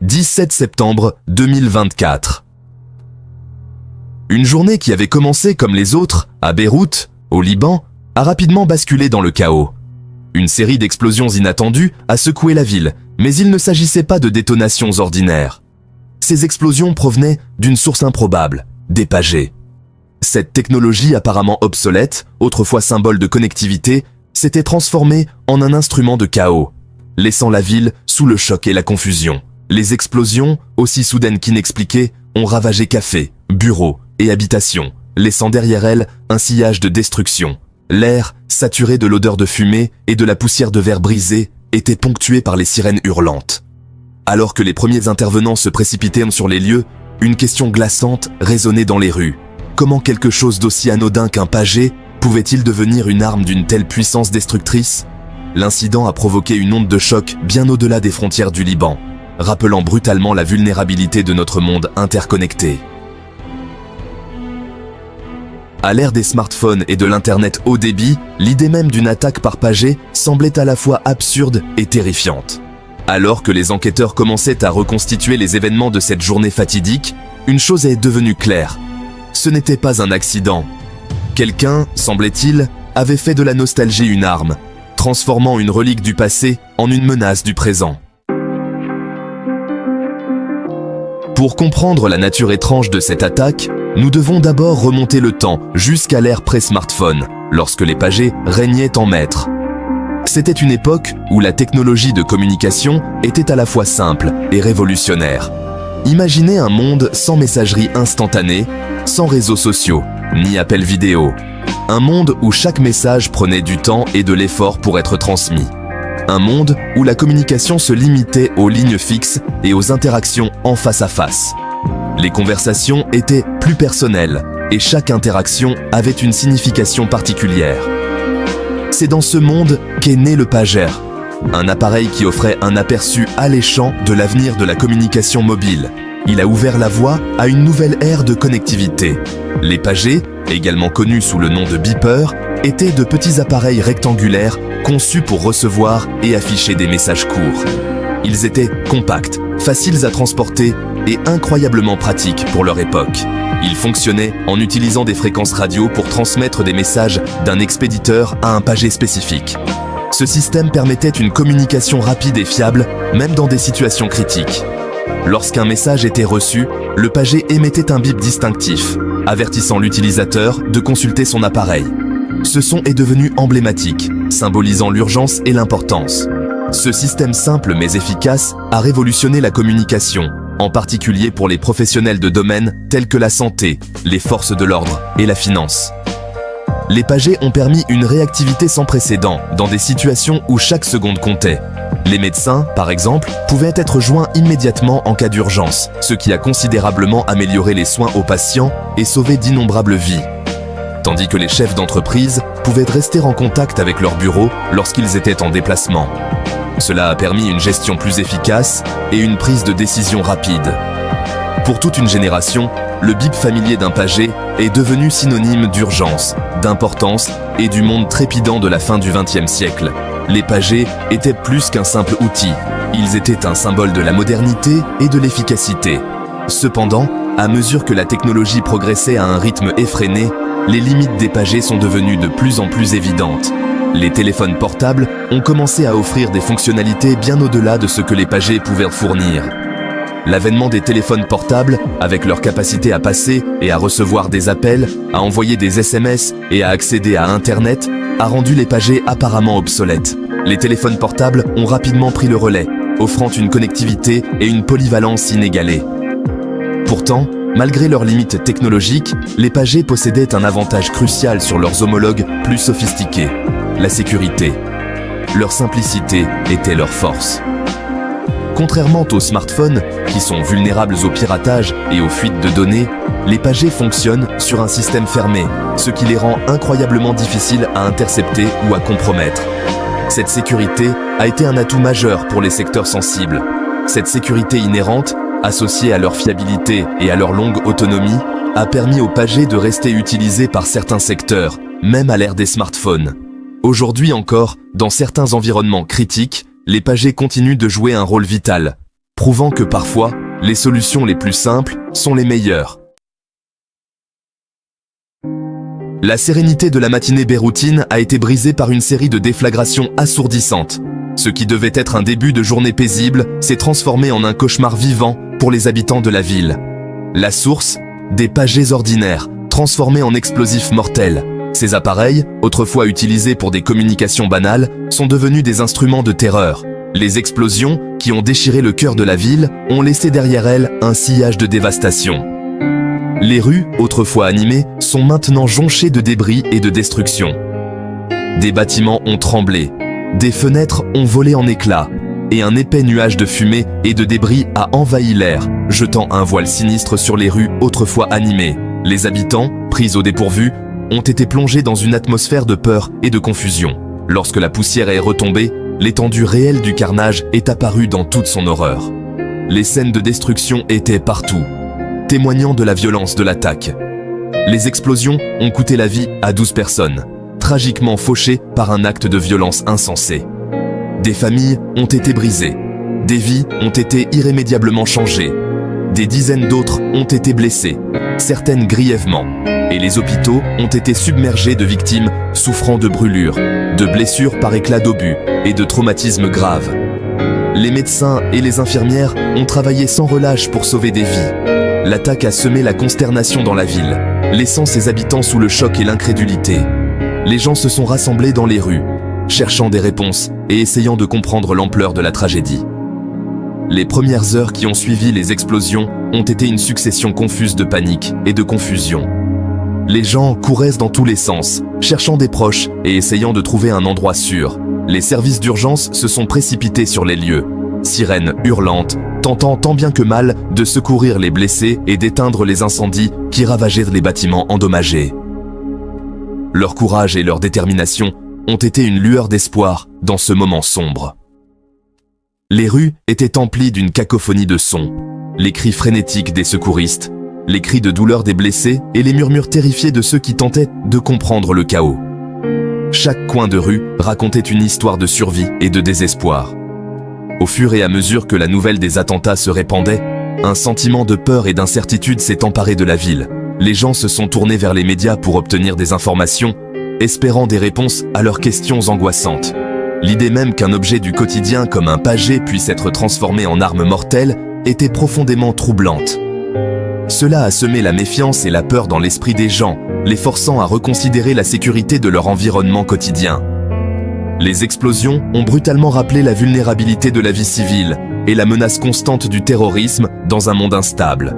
17 septembre 2024. Une journée qui avait commencé comme les autres, à Beyrouth, au Liban, a rapidement basculé dans le chaos. Une série d'explosions inattendues a secoué la ville, mais il ne s'agissait pas de détonations ordinaires. Ces explosions provenaient d'une source improbable, des pagers. Cette technologie apparemment obsolète, autrefois symbole de connectivité, s'était transformée en un instrument de chaos, laissant la ville sous le choc et la confusion. Les explosions, aussi soudaines qu'inexpliquées, ont ravagé cafés, bureaux et habitations, laissant derrière elles un sillage de destruction. L'air, saturé de l'odeur de fumée et de la poussière de verre brisé, était ponctué par les sirènes hurlantes. Alors que les premiers intervenants se précipitaient sur les lieux, une question glaçante résonnait dans les rues. Comment quelque chose d'aussi anodin qu'un pager pouvait-il devenir une arme d'une telle puissance destructrice? L'incident a provoqué une onde de choc bien au-delà des frontières du Liban, rappelant brutalement la vulnérabilité de notre monde interconnecté. À l'ère des smartphones et de l'Internet haut débit, l'idée même d'une attaque par pager semblait à la fois absurde et terrifiante. Alors que les enquêteurs commençaient à reconstituer les événements de cette journée fatidique, une chose est devenue claire. Ce n'était pas un accident. Quelqu'un, semblait-il, avait fait de la nostalgie une arme, transformant une relique du passé en une menace du présent. Pour comprendre la nature étrange de cette attaque, nous devons d'abord remonter le temps jusqu'à l'ère pré-smartphone, lorsque les pagers régnaient en maître. C'était une époque où la technologie de communication était à la fois simple et révolutionnaire. Imaginez un monde sans messagerie instantanée, sans réseaux sociaux, ni appels vidéo. Un monde où chaque message prenait du temps et de l'effort pour être transmis. Un monde où la communication se limitait aux lignes fixes et aux interactions en face à face. Les conversations étaient plus personnelles et chaque interaction avait une signification particulière. C'est dans ce monde qu'est né le pager, un appareil qui offrait un aperçu alléchant de l'avenir de la communication mobile. Il a ouvert la voie à une nouvelle ère de connectivité. Les pagers, également connus sous le nom de beepers, étaient de petits appareils rectangulaires conçus pour recevoir et afficher des messages courts. Ils étaient compacts, faciles à transporter et incroyablement pratiques pour leur époque. Ils fonctionnaient en utilisant des fréquences radio pour transmettre des messages d'un expéditeur à un pager spécifique. Ce système permettait une communication rapide et fiable, même dans des situations critiques. Lorsqu'un message était reçu, le pager émettait un bip distinctif, avertissant l'utilisateur de consulter son appareil. Ce son est devenu emblématique, symbolisant l'urgence et l'importance. Ce système simple mais efficace a révolutionné la communication, en particulier pour les professionnels de domaines tels que la santé, les forces de l'ordre et la finance. Les pagers ont permis une réactivité sans précédent dans des situations où chaque seconde comptait. Les médecins, par exemple, pouvaient être joints immédiatement en cas d'urgence, ce qui a considérablement amélioré les soins aux patients et sauvé d'innombrables vies. Tandis que les chefs d'entreprise pouvaient rester en contact avec leur bureau lorsqu'ils étaient en déplacement. Cela a permis une gestion plus efficace et une prise de décision rapide. Pour toute une génération, le bip familier d'un pager est devenu synonyme d'urgence, d'importance et du monde trépidant de la fin du XXe siècle. Les pagers étaient plus qu'un simple outil, ils étaient un symbole de la modernité et de l'efficacité. Cependant, à mesure que la technologie progressait à un rythme effréné, les limites des pagers sont devenues de plus en plus évidentes. Les téléphones portables ont commencé à offrir des fonctionnalités bien au-delà de ce que les pagers pouvaient fournir. L'avènement des téléphones portables, avec leur capacité à passer et à recevoir des appels, à envoyer des SMS et à accéder à Internet, a rendu les pagers apparemment obsolètes. Les téléphones portables ont rapidement pris le relais, offrant une connectivité et une polyvalence inégalées. Pourtant, malgré leurs limites technologiques, les pagers possédaient un avantage crucial sur leurs homologues plus sophistiqués, la sécurité. Leur simplicité était leur force. Contrairement aux smartphones, qui sont vulnérables au piratage et aux fuites de données, les pagers fonctionnent sur un système fermé, ce qui les rend incroyablement difficiles à intercepter ou à compromettre. Cette sécurité a été un atout majeur pour les secteurs sensibles. Cette sécurité inhérente, associée à leur fiabilité et à leur longue autonomie, a permis aux pagers de rester utilisés par certains secteurs, même à l'ère des smartphones. Aujourd'hui encore, dans certains environnements critiques, les pagers continuent de jouer un rôle vital. prouvant que parfois, les solutions les plus simples sont les meilleures. La sérénité de la matinée beyroutine a été brisée par une série de déflagrations assourdissantes. Ce qui devait être un début de journée paisible s'est transformé en un cauchemar vivant pour les habitants de la ville. La source, des pagés ordinaires, transformés en explosifs mortels. Ces appareils, autrefois utilisés pour des communications banales, sont devenus des instruments de terreur. Les explosions, qui ont déchiré le cœur de la ville, ont laissé derrière elles un sillage de dévastation. Les rues, autrefois animées, sont maintenant jonchées de débris et de destruction. Des bâtiments ont tremblé, des fenêtres ont volé en éclats, et un épais nuage de fumée et de débris a envahi l'air, jetant un voile sinistre sur les rues autrefois animées. Les habitants, pris au dépourvu, ont été plongés dans une atmosphère de peur et de confusion. Lorsque la poussière est retombée, l'étendue réelle du carnage est apparue dans toute son horreur. Les scènes de destruction étaient partout, témoignant de la violence de l'attaque. Les explosions ont coûté la vie à 12 personnes, tragiquement fauchées par un acte de violence insensé. Des familles ont été brisées, des vies ont été irrémédiablement changées, des dizaines d'autres ont été blessées, certaines grièvement, et les hôpitaux ont été submergés de victimes souffrant de brûlures, de blessures par éclat d'obus et de traumatismes graves. Les médecins et les infirmières ont travaillé sans relâche pour sauver des vies. L'attaque a semé la consternation dans la ville, laissant ses habitants sous le choc et l'incrédulité. Les gens se sont rassemblés dans les rues, cherchant des réponses et essayant de comprendre l'ampleur de la tragédie. Les premières heures qui ont suivi les explosions ont été une succession confuse de panique et de confusion. Les gens couraient dans tous les sens, cherchant des proches et essayant de trouver un endroit sûr. Les services d'urgence se sont précipités sur les lieux, sirènes hurlantes, tentant tant bien que mal de secourir les blessés et d'éteindre les incendies qui ravageaient les bâtiments endommagés. Leur courage et leur détermination ont été une lueur d'espoir dans ce moment sombre. Les rues étaient emplies d'une cacophonie de sons, les cris frénétiques des secouristes, les cris de douleur des blessés et les murmures terrifiés de ceux qui tentaient de comprendre le chaos. Chaque coin de rue racontait une histoire de survie et de désespoir. Au fur et à mesure que la nouvelle des attentats se répandait, un sentiment de peur et d'incertitude s'est emparé de la ville. Les gens se sont tournés vers les médias pour obtenir des informations, espérant des réponses à leurs questions angoissantes. L'idée même qu'un objet du quotidien comme un pager puisse être transformé en arme mortelle était profondément troublante. Cela a semé la méfiance et la peur dans l'esprit des gens, les forçant à reconsidérer la sécurité de leur environnement quotidien. Les explosions ont brutalement rappelé la vulnérabilité de la vie civile et la menace constante du terrorisme dans un monde instable.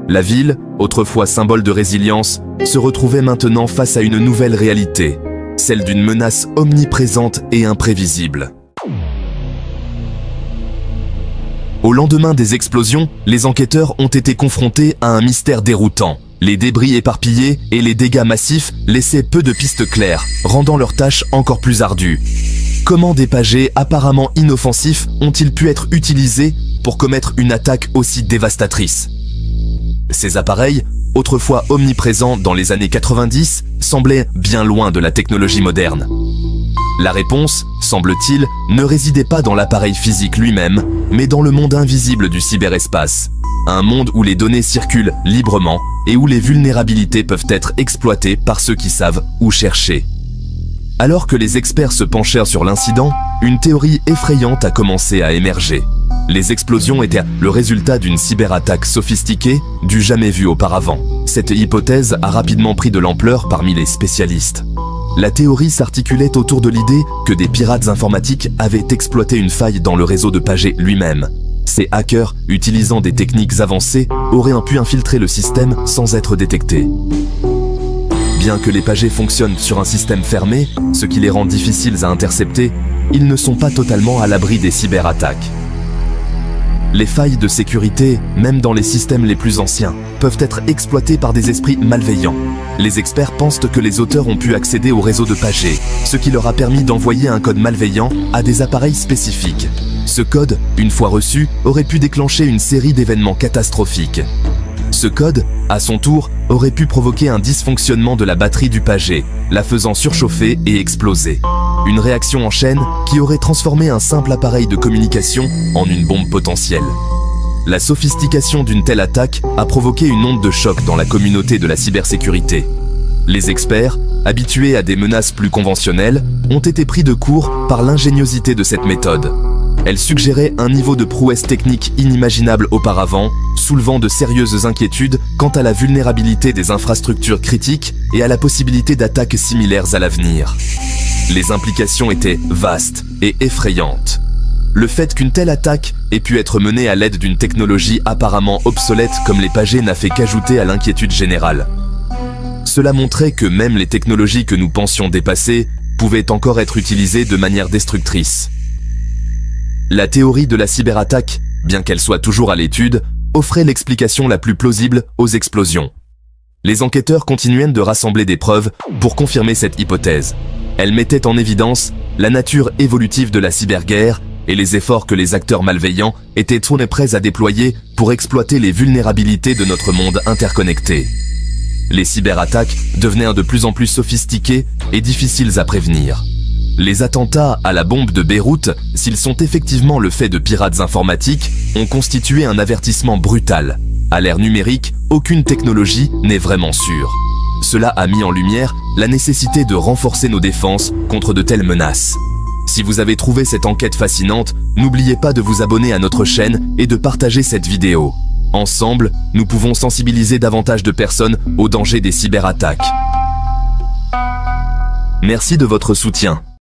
La ville, autrefois symbole de résilience, se retrouvait maintenant face à une nouvelle réalité, celle d'une menace omniprésente et imprévisible. Au lendemain des explosions, les enquêteurs ont été confrontés à un mystère déroutant. Les débris éparpillés et les dégâts massifs laissaient peu de pistes claires, rendant leur tâche encore plus ardue. Comment des pagers apparemment inoffensifs ont-ils pu être utilisés pour commettre une attaque aussi dévastatrice? Ces appareils, autrefois omniprésents dans les années 90, semblaient bien loin de la technologie moderne. La réponse, semble-t-il, ne résidait pas dans l'appareil physique lui-même, mais dans le monde invisible du cyberespace. Un monde où les données circulent librement et où les vulnérabilités peuvent être exploitées par ceux qui savent où chercher. Alors que les experts se penchèrent sur l'incident, une théorie effrayante a commencé à émerger. Les explosions étaient le résultat d'une cyberattaque sophistiquée, du jamais vue auparavant. Cette hypothèse a rapidement pris de l'ampleur parmi les spécialistes. La théorie s'articulait autour de l'idée que des pirates informatiques avaient exploité une faille dans le réseau de pagers lui-même. Ces hackers, utilisant des techniques avancées, auraient pu infiltrer le système sans être détectés. Bien que les pagers fonctionnent sur un système fermé, ce qui les rend difficiles à intercepter, ils ne sont pas totalement à l'abri des cyberattaques. Les failles de sécurité, même dans les systèmes les plus anciens, peuvent être exploitées par des esprits malveillants. Les experts pensent que les auteurs ont pu accéder au réseau de pagers, ce qui leur a permis d'envoyer un code malveillant à des appareils spécifiques. Ce code, une fois reçu, aurait pu déclencher une série d'événements catastrophiques. Ce code, à son tour, aurait pu provoquer un dysfonctionnement de la batterie du pager, la faisant surchauffer et exploser. Une réaction en chaîne qui aurait transformé un simple appareil de communication en une bombe potentielle. La sophistication d'une telle attaque a provoqué une onde de choc dans la communauté de la cybersécurité. Les experts, habitués à des menaces plus conventionnelles, ont été pris de court par l'ingéniosité de cette méthode. Elle suggérait un niveau de prouesse technique inimaginable auparavant, soulevant de sérieuses inquiétudes quant à la vulnérabilité des infrastructures critiques et à la possibilité d'attaques similaires à l'avenir. Les implications étaient vastes et effrayantes. Le fait qu'une telle attaque ait pu être menée à l'aide d'une technologie apparemment obsolète comme les pagés n'a fait qu'ajouter à l'inquiétude générale. Cela montrait que même les technologies que nous pensions dépasser pouvaient encore être utilisées de manière destructrice. La théorie de la cyberattaque, bien qu'elle soit toujours à l'étude, offrait l'explication la plus plausible aux explosions. Les enquêteurs continuaient de rassembler des preuves pour confirmer cette hypothèse. Elle mettait en évidence la nature évolutive de la cyberguerre et les efforts que les acteurs malveillants étaient tournés prêts à déployer pour exploiter les vulnérabilités de notre monde interconnecté. Les cyberattaques devenaient de plus en plus sophistiquées et difficiles à prévenir. Les attentats à la bombe de Beyrouth, s'ils sont effectivement le fait de pirates informatiques, ont constitué un avertissement brutal. À l'ère numérique, aucune technologie n'est vraiment sûre. Cela a mis en lumière la nécessité de renforcer nos défenses contre de telles menaces. Si vous avez trouvé cette enquête fascinante, n'oubliez pas de vous abonner à notre chaîne et de partager cette vidéo. Ensemble, nous pouvons sensibiliser davantage de personnes au danger des cyberattaques. Merci de votre soutien.